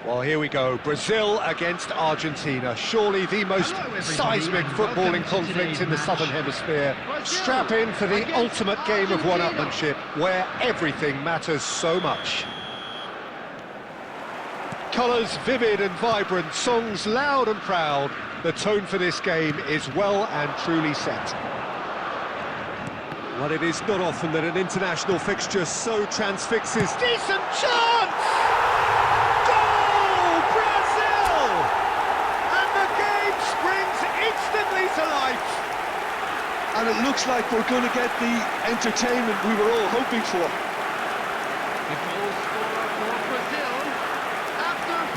Well, here we go. Brazil against Argentina. Surely the most seismic footballing conflict in the Southern Hemisphere. Strap in for the ultimate game of one-upmanship, where everything matters so much. Colours vivid and vibrant, songs loud and proud. The tone for this game is well and truly set. Well, it is not often that an international fixture so transfixes. Decent chance! Goal! Brazil! And the game springs instantly to life. And it looks like we're going to get the entertainment we were all hoping for.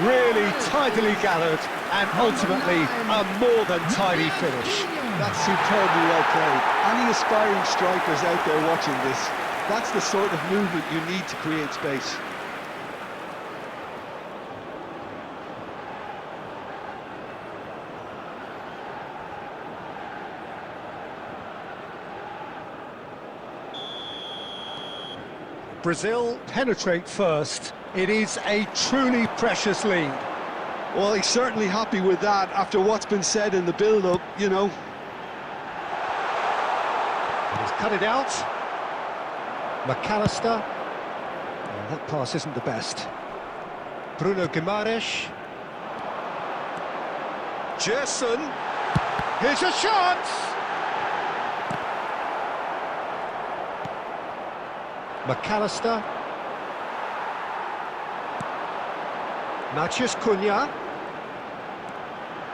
Really tidily gathered, and ultimately a more than tidy finish. That's superbly well played. Any aspiring strikers out there watching this, that's the sort of movement you need to create space. Brazil penetrate first. It is a truly precious lead. Well, he's certainly happy with that after what's been said in the build-up, you know. He's cut it out. McAllister. Well, that pass isn't the best. Bruno Guimaraes. Gerson. Here's a chance! McAllister. Matheus Cunha.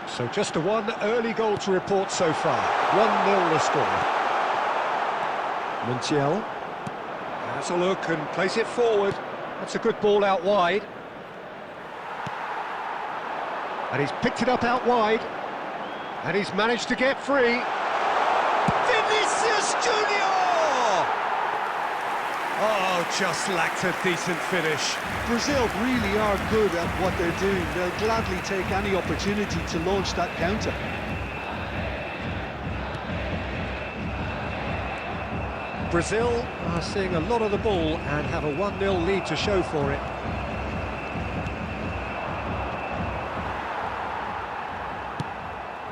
So just a one early goal to report so far. 1-0 the score. Montiel has a look and plays it forward. That's a good ball out wide. And he's picked it up out wide. And he's managed to get free. Vinicius Junior! Oh, just lacked a decent finish. Brazil really are good at what they're doing. They'll gladly take any opportunity to launch that counter. Brazil are seeing a lot of the ball and have a 1-0 lead to show for it.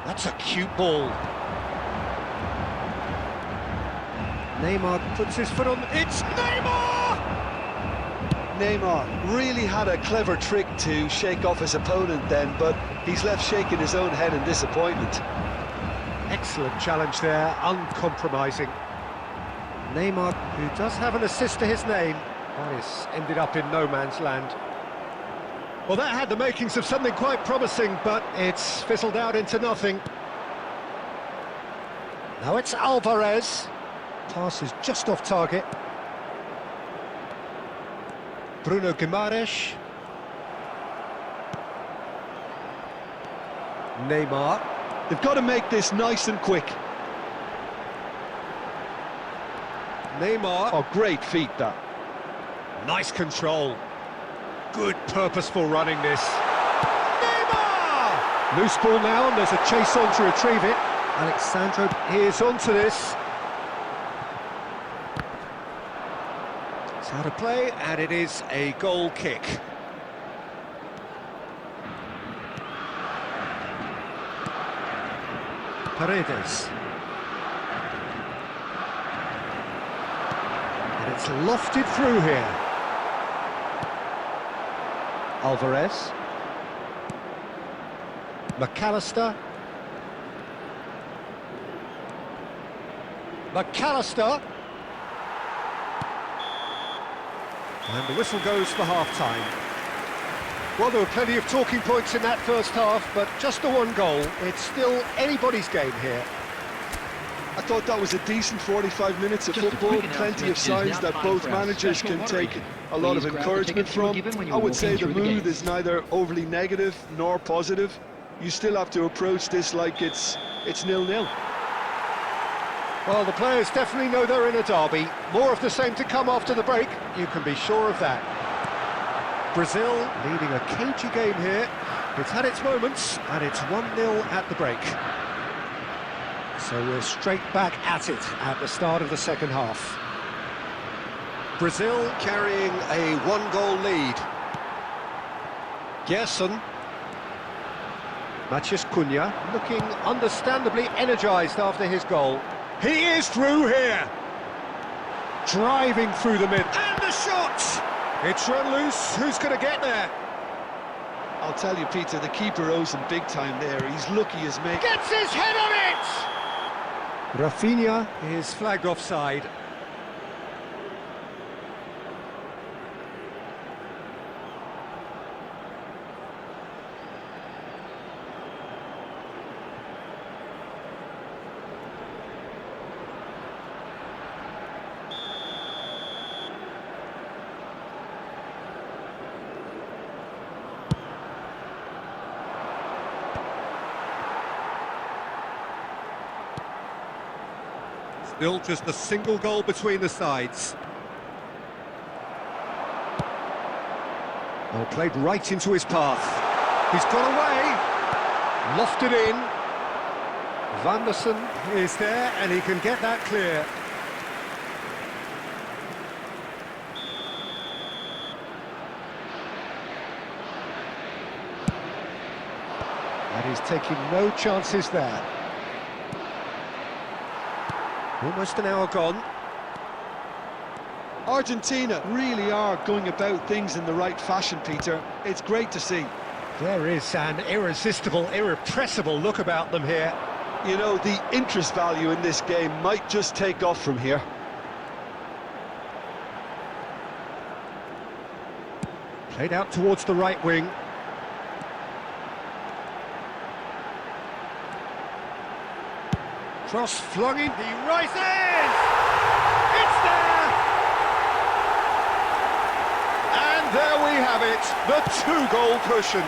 That's a cute ball. Neymar puts his foot on... It's Neymar! Neymar really had a clever trick to shake off his opponent then, but he's left shaking his own head in disappointment. Excellent challenge there, uncompromising. Neymar, who does have an assist to his name, but it's ended up in no man's land. Well, that had the makings of something quite promising, but it's fizzled out into nothing. Now it's Alvarez. Pass is just off target. Bruno Guimaraes. Neymar. They've got to make this nice and quick. Neymar. Oh, great feet, that. Nice control. Good purposeful running this. Neymar! Loose ball now, and there's a chase on to retrieve it. Alexandro is onto this. It's out of play, and it is a goal kick. Paredes. And it's lofted through here. Alvarez. McAllister. McAllister. And the whistle goes for half-time. Well, there were plenty of talking points in that first half, but just the one goal. It's still anybody's game here. I thought that was a decent 45 minutes of football, plenty of signs that both managers can take a lot of encouragement from. I would say the mood is neither overly negative nor positive. You still have to approach this like it's 0-0. Well, the players definitely know they're in a derby. More of the same to come after the break, you can be sure of that. Brazil leading a cagey game here. It's had its moments, and it's 1-0 at the break. So we're straight back at it at the start of the second half. Brazil carrying a one-goal lead. Gerson. Matheus Cunha, looking understandably energised after his goal. He is through here! Driving through the mid. And the shot! It's run loose. Who's going to get there? I'll tell you, Peter, the keeper owes him big time there. He's lucky as mate. Gets his head on it! Rafinha is flagged offside. Still just a single goal between the sides. Oh, played right into his path. He's got away. Lofted in. Van der Sar is there and he can get that clear. And he's taking no chances there. Almost an hour gone. Argentina really are going about things in the right fashion, Peter. It's great to see. There is an irresistible, irrepressible look about them here. You know, the interest value in this game might just take off from here. Played out towards the right wing. Cross flung in, he rises! It's there! And there we have it, the two-goal cushion.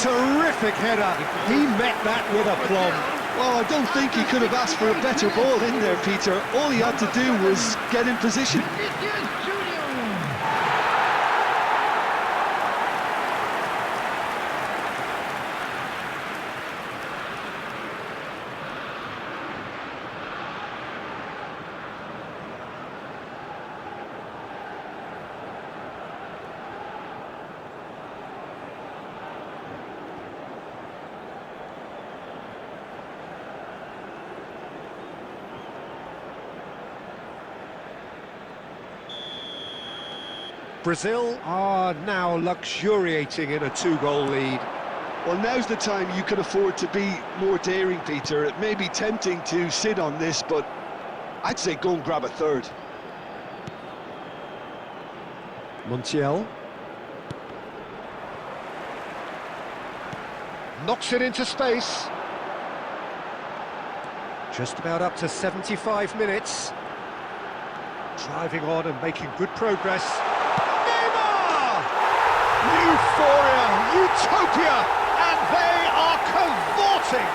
Terrific header, he met that with aplomb. Well, I don't think he could have asked for a better ball in there, Peter. All he had to do was get in position. Brazil are now luxuriating in a two-goal lead. Well, now's the time you can afford to be more daring, Peter. It may be tempting to sit on this, but I'd say go and grab a third. Montiel. Knocks it into space. Just about up to 75 minutes. Driving on and making good progress. Euphoria, utopia, and they are cavorting.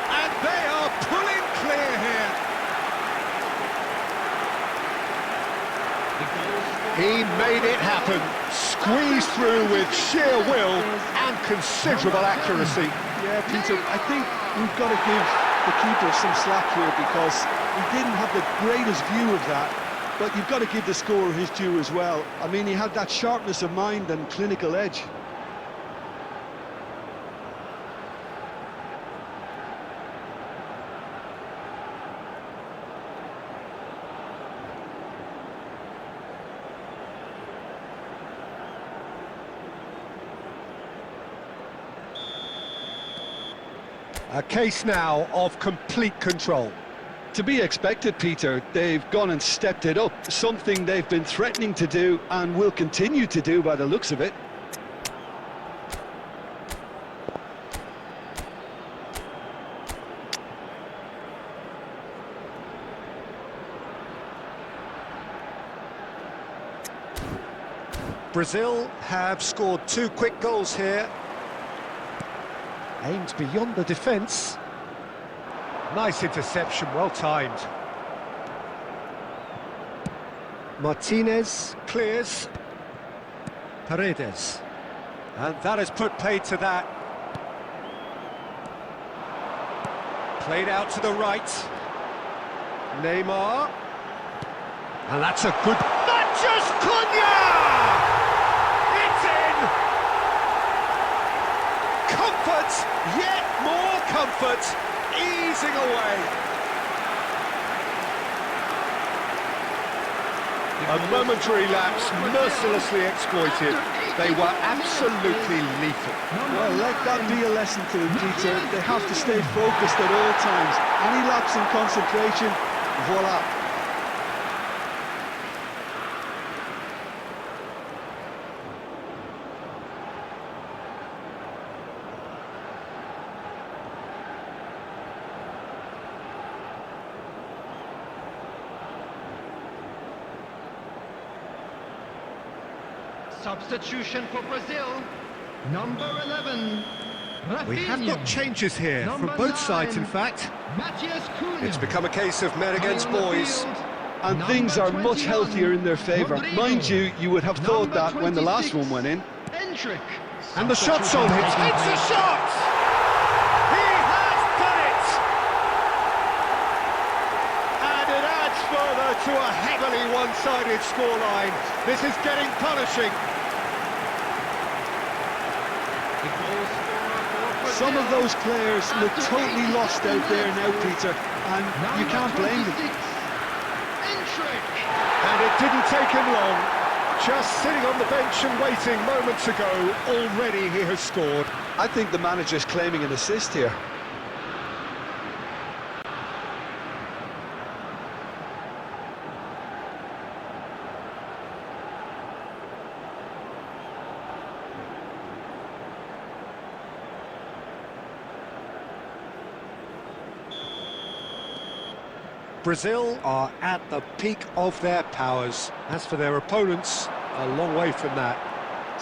And they are pulling clear here. He made it happen, squeezed through with sheer will and considerable accuracy. Yeah, Peter, I think we've got to give the keeper some slack here because he didn't have the greatest view of that. But you've got to give the scorer his due as well. I mean, he had that sharpness of mind and clinical edge. A case now of complete control. To be expected, Peter. They've gone and stepped it up, something they've been threatening to do and will continue to do by the looks of it. Brazil have scored two quick goals here. Aimed beyond the defence. Nice interception, well timed. Martinez clears. Paredes. And that has put paid to that. Played out to the right. Neymar. And that's a good... Matches Cunha! It's in! Comfort, yet more comfort, easing away. A momentary lapse, mercilessly exploited. They were absolutely lethal. Well, let that be a lesson to them, Peter. They have to stay focused at all times. Any lapse in concentration, voila. Substitution for Brazil, number 11. We have got changes here from both sides, in fact. It's become a case of men against boys. And things are much healthier in their favour. Mind you, you would have thought that when the last one went in. And the shot's on him. It's a shot! He has done it! And it adds further to a heavily one-sided scoreline. This is getting punishing. Some of those players look totally lost out there now, Peter, and you can't blame them. And it didn't take him long. Just sitting on the bench and waiting moments ago, already he has scored. I think the manager's claiming an assist here. Brazil are at the peak of their powers. As for their opponents, a long way from that.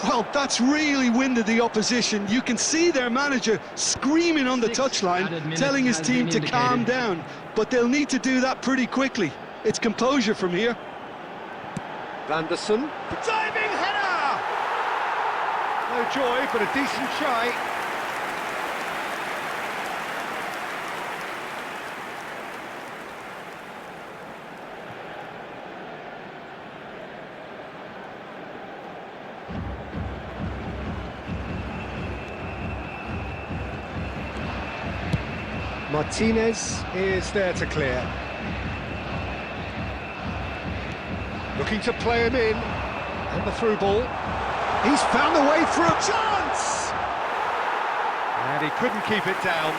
Well, that's really winded the opposition. You can see their manager screaming on the touchline, telling his team to calm down. But they'll need to do that pretty quickly. It's composure from here. Vanderson, diving header! No joy, but a decent try. Martinez is there to clear. Looking to play him in. And the through ball. He's found a way through. Chance! And he couldn't keep it down.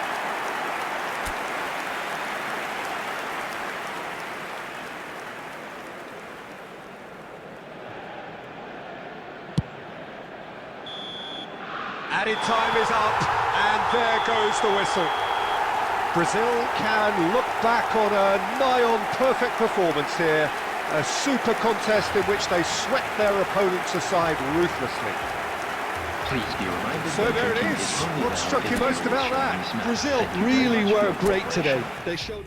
Added time is up, and there goes the whistle. Brazil can look back on a nigh-on perfect performance here. A super contest in which they swept their opponents aside ruthlessly. Please be reminded. So there it is. What struck you most about that? Brazil really were great today. They showed...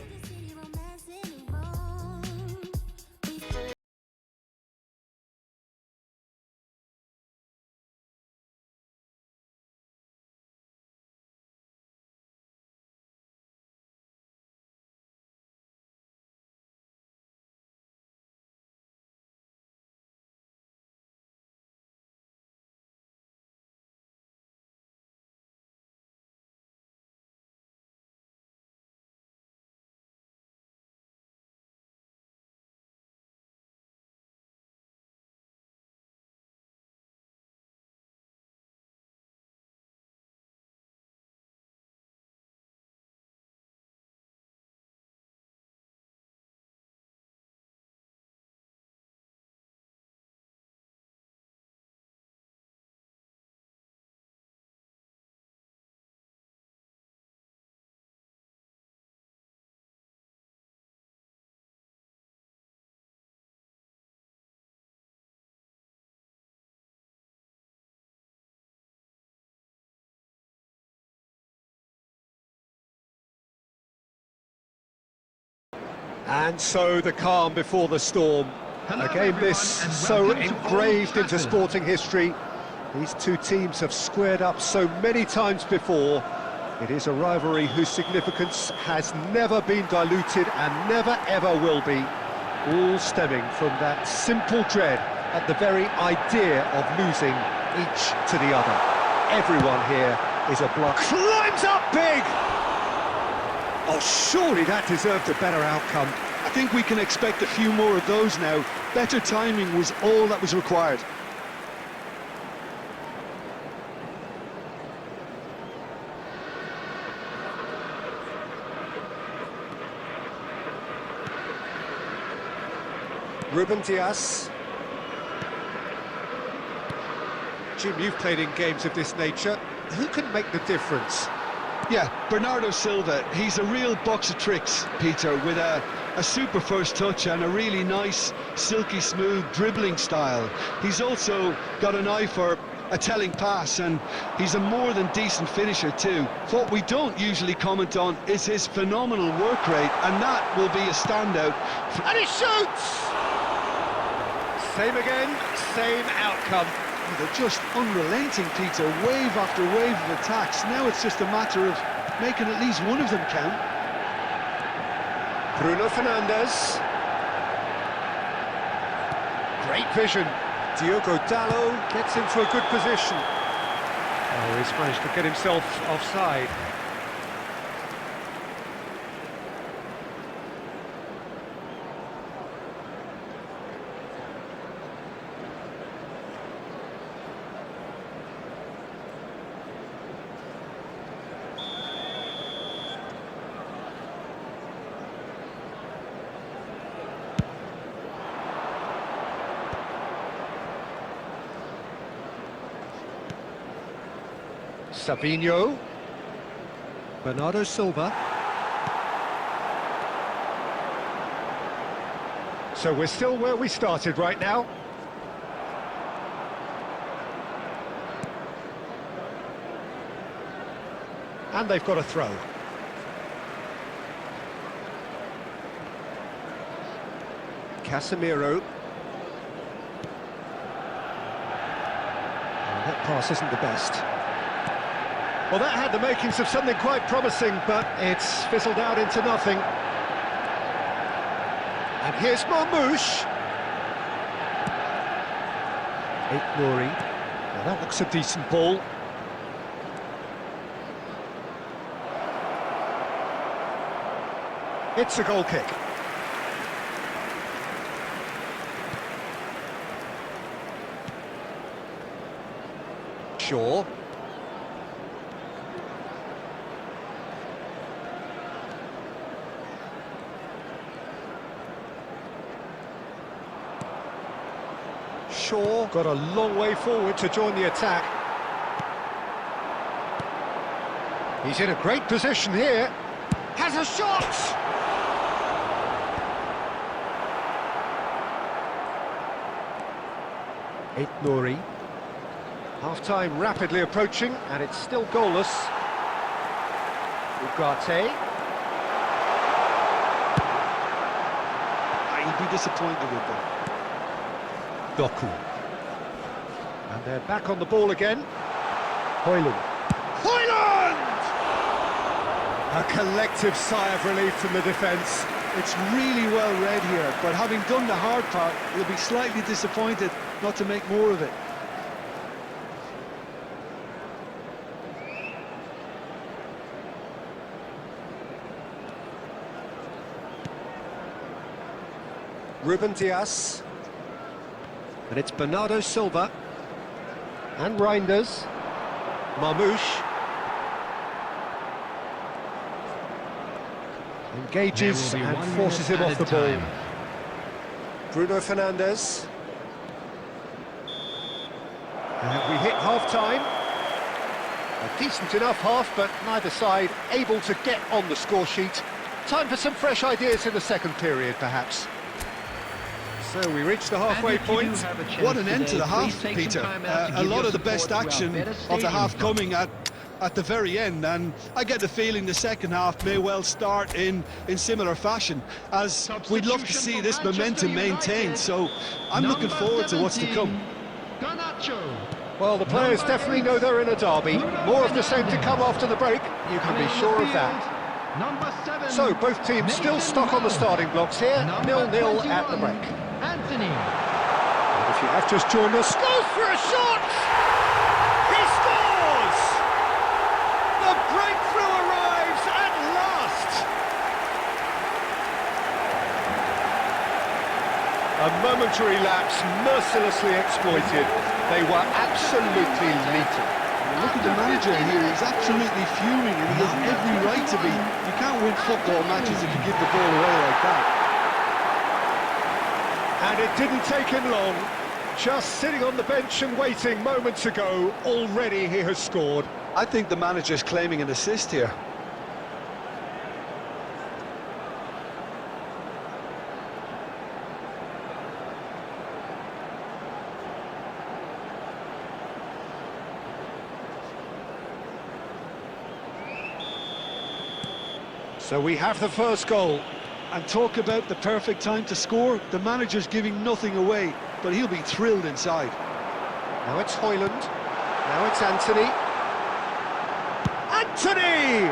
And so the calm before the storm. A game this so engraved into sporting history. These two teams have squared up so many times before. It is a rivalry whose significance has never been diluted and never ever will be. All stemming from that simple dread at the very idea of losing each to the other. Everyone here is a block. Climbs up big! Oh, surely that deserved a better outcome. I think we can expect a few more of those now. Better timing was all that was required. Ruben Dias. Jim, you've played in games of this nature. Who can make the difference? Yeah, Bernardo Silva, he's a real box of tricks, Peter, with a super first touch and a really nice, silky smooth dribbling style. He's also got an eye for a telling pass, and he's a more than decent finisher too. What we don't usually comment on is his phenomenal work rate, and that will be a standout. And he shoots! Same again, same outcome. They're just unrelenting, Peter, wave after wave of attacks. Now it's just a matter of making at least one of them count. Bruno Fernandes. Great vision. Diogo Dalot gets into a good position. Oh, he's managed to get himself offside. Sabinho. Bernardo Silva. So we're still where we started right now. And they've got a throw. Casemiro. Oh, that pass isn't the best. Well, that had the makings of something quite promising, but it's fizzled out into nothing. And here's Marmoush. Nouri. Now that looks a decent ball. It's a goal kick. Shaw. Shaw got a long way forward to join the attack. He's in a great position here. Has a shot! Nouri. Half-time rapidly approaching, and it's still goalless. Ugarte. He'd be disappointed with them. Doku. And they're back on the ball again. Højlund. Højlund! A collective sigh of relief from the defence. It's really well read here, but having done the hard part, he'll be slightly disappointed not to make more of it. Ruben Dias. And it's Bernardo Silva. And Reinders. Marmoush. Engages and forces him off the ball. Bruno Fernandes. And we hit half-time. A decent enough half, but neither side able to get on the score sheet. Time for some fresh ideas in the second period, perhaps. So we reach the halfway point. What an end to the half, Peter. A lot of the best action of the half coming at the very end, and I get the feeling the second half may well start in similar fashion, as we'd love to see this momentum maintained, so I'm looking forward to what's to come. Well, the players definitely know they're in a derby. More of the same to come after the break, you can be sure of that. Number 7. So, both teams still stuck on the starting blocks here, 0-0 at the break. Anthony. And if you have just joined us, goes for a shot! He scores! The breakthrough arrives at last! A momentary lapse mercilessly exploited. They were absolutely lethal. Look at the manager here, he's absolutely fuming and he has every right to be. You can't win football matches if you give the ball away like that. And it didn't take him long. Just sitting on the bench and waiting moments ago, already he has scored. I think the manager's claiming an assist here. So we have the first goal. And talk about the perfect time to score. The manager's giving nothing away, but he'll be thrilled inside. Now it's Højlund. Now it's Anthony. Anthony!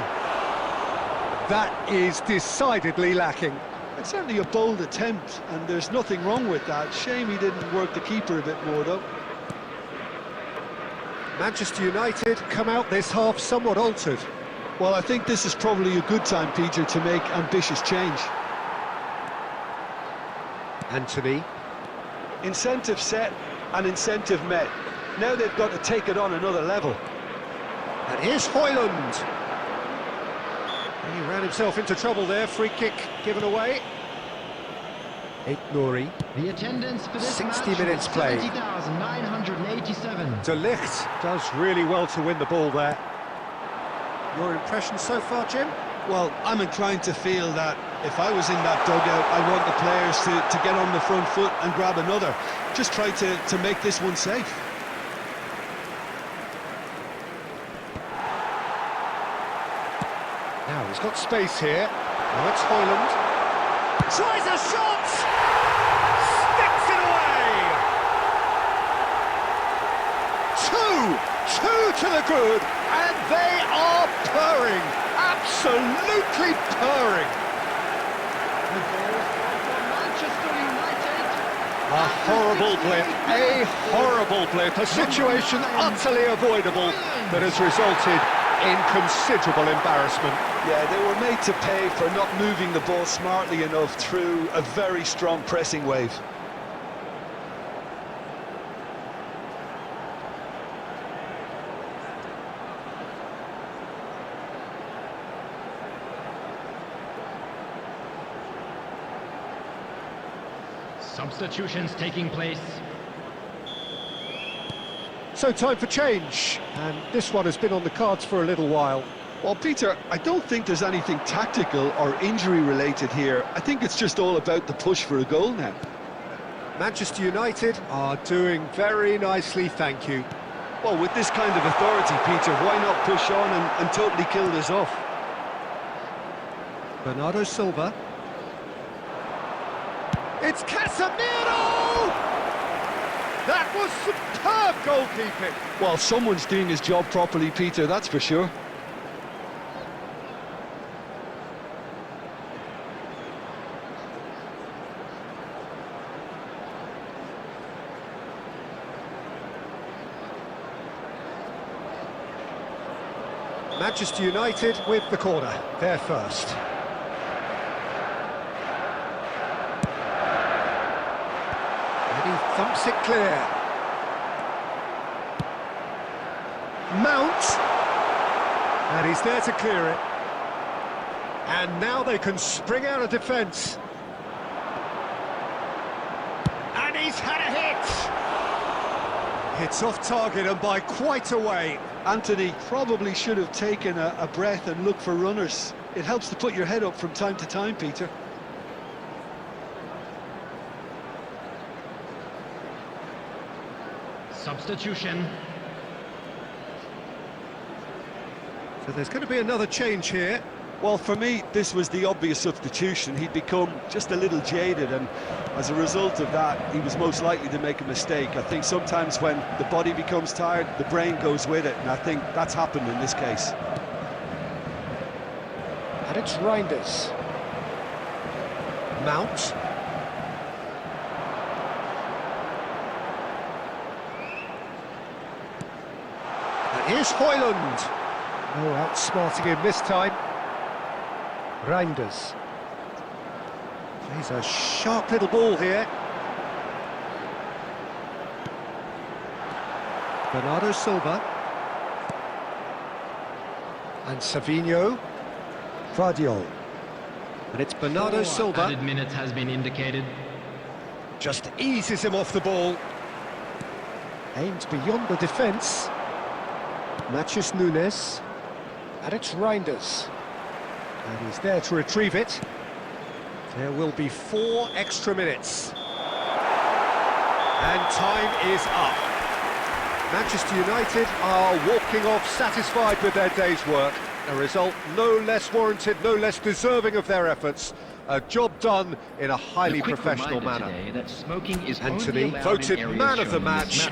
That is decidedly lacking. It's certainly a bold attempt, and there's nothing wrong with that. Shame he didn't work the keeper a bit more, though. Manchester United come out this half somewhat altered. Well, I think this is probably a good time, Peter, to make ambitious change. Anthony. Incentive set and incentive met. Now they've got to take it on another level. And here's Højlund. He ran himself into trouble there. Free kick given away. Nuri. The attendance for this 60 match minutes was played. 70,987. De Ligt does really well to win the ball there. Your impression so far, Jim? Well, I'm inclined to feel that if I was in that dugout, I want the players to get on the front foot and grab another. Just try to make this one safe. Now he's got space here. Now it's Højlund. Tries a shot! Sticks it away! Two to the good, and they are purring. Absolutely purring. Manchester United. A horrible blip, a situation utterly avoidable that has resulted in considerable embarrassment. Yeah, they were made to pay for not moving the ball smartly enough through a very strong pressing wave. Substitutions taking place. So time for change, and this one has been on the cards for a little while. Well, Peter, I don't think there's anything tactical or injury-related here. I think it's just all about the push for a goal now. Manchester United are doing very nicely, thank you. Well, with this kind of authority, Peter, why not push on and totally kill this off? Bernardo Silva. It's Casemiro! That was superb goalkeeping. Well, someone's doing his job properly, Peter, that's for sure. Manchester United with the corner, they're first. And he thumps it clear. Mount! And he's there to clear it. And now they can spring out of defence. And he's had a hit! It's off target and by quite a way. Anthony probably should have taken a breath and looked for runners. It helps to put your head up from time to time, Peter. Substitution. So there's going to be another change here. Well, for me, this was the obvious substitution. He'd become just a little jaded, and as a result of that, he was most likely to make a mistake. I think sometimes when the body becomes tired, the brain goes with it, and I think that's happened in this case. And it's Reinders. Mount. And here's Højlund. No outsmarting him this time. Reinders. Plays a sharp little ball here. Bernardo Silva. And Savinho. Guardiola. And it's Bernardo Silva. Added minute has been indicated. Just eases him off the ball. Aimed beyond the defence. Matheus Nunes. And it's Reinders. And he's there to retrieve it. There will be 4 extra minutes. And time is up. Manchester United are walking off satisfied with their day's work. A result no less warranted, no less deserving of their efforts. A job done in a highly professional manner. That smoking is Anthony voted man of the match.